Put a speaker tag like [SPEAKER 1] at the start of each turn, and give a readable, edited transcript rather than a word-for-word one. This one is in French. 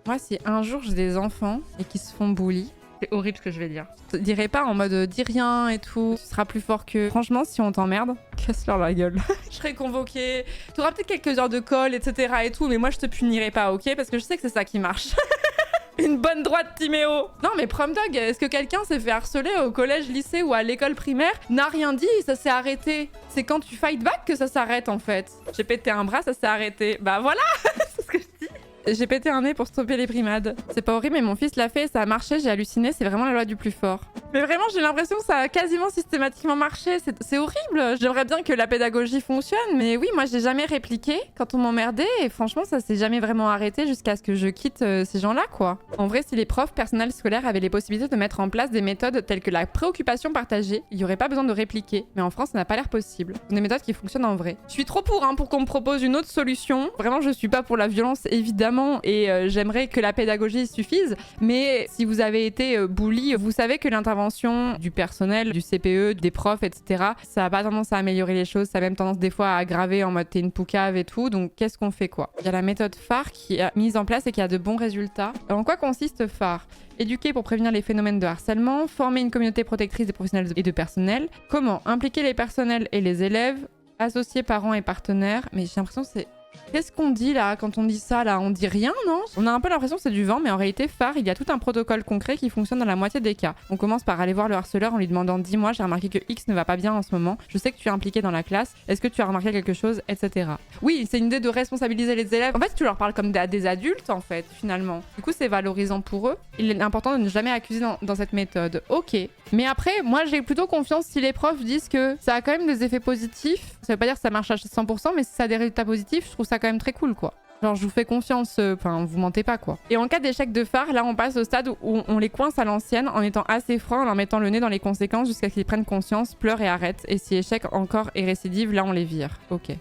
[SPEAKER 1] Moi, si un jour j'ai des enfants et qu'ils se font bully, c'est horrible ce que je vais dire. Je te dirai pas en mode dis rien et tout, tu seras plus fort que... Franchement, si on t'emmerde, casse-leur la gueule. Je serai convoquée, tu auras peut-être quelques heures de colle, etc. et tout, mais moi je te punirai pas, ok? Parce que je sais que c'est ça qui marche. Une bonne droite, Timéo. Non, mais prom dog, est-ce que quelqu'un s'est fait harceler au collège, lycée ou à l'école primaire? N'a rien dit, ça s'est arrêté. C'est quand tu fight back que ça s'arrête, en fait. J'ai pété un bras, ça s'est arrêté. Bah voilà. C'est ce que je dis. J'ai pété un nez pour stopper les primades. C'est pas horrible, mais mon fils l'a fait, ça a marché, j'ai halluciné, c'est vraiment la loi du plus fort. Mais vraiment, j'ai l'impression que ça a quasiment systématiquement marché, c'est horrible. J'aimerais bien que la pédagogie fonctionne, mais oui, moi j'ai jamais répliqué quand on m'emmerdait, et franchement, ça s'est jamais vraiment arrêté jusqu'à ce que je quitte ces gens-là, quoi. En vrai, si les profs, personnels scolaires avaient les possibilités de mettre en place des méthodes telles que la préoccupation partagée, il y aurait pas besoin de répliquer, mais en France, ça n'a pas l'air possible. Ce sont des méthodes qui fonctionnent en vrai. Je suis trop pour qu'on me propose une autre solution. Vraiment, je suis pas pour la violence, évidemment, et j'aimerais que la pédagogie suffise, mais si vous avez été bully, vous savez que l'intervention du personnel, du CPE, des profs, etc., ça a pas tendance à améliorer les choses, ça a même tendance des fois à aggraver en mode t'es une poucave et tout, donc qu'est-ce qu'on fait quoi? Il y a la méthode phare qui est mise en place et qui a de bons résultats. En quoi consiste phare? Éduquer pour prévenir les phénomènes de harcèlement, former une communauté protectrice des professionnels et de personnel. Comment? Impliquer les personnels et les élèves, associer parents et partenaires, mais j'ai l'impression que c'est... Qu'est-ce qu'on dit là quand on dit ça là? On dit rien, non? On a un peu l'impression que c'est du vent, mais en réalité, phare, il y a tout un protocole concret qui fonctionne dans la moitié des cas. On commence par aller voir le harceleur en lui demandant dis-moi, j'ai remarqué que X ne va pas bien en ce moment, je sais que tu es impliqué dans la classe, est-ce que tu as remarqué quelque chose, etc. Oui, c'est une idée de responsabiliser les élèves. En fait, tu leur parles comme à des adultes en fait, finalement. Du coup, c'est valorisant pour eux. Il est important de ne jamais accuser dans cette méthode. Ok. Mais après, moi j'ai plutôt confiance si les profs disent que ça a quand même des effets positifs. Ça veut pas dire que ça marche à 100%, mais si ça a des résultats positifs, je trouve ça quand même très cool, quoi. Genre, je vous fais confiance, enfin, vous mentez pas, quoi. Et en cas d'échec de phare, là, on passe au stade où on les coince à l'ancienne en étant assez franc, en leur mettant le nez dans les conséquences jusqu'à ce qu'ils prennent conscience, pleurent et arrêtent. Et si échec encore et récidive, là, on les vire. Ok.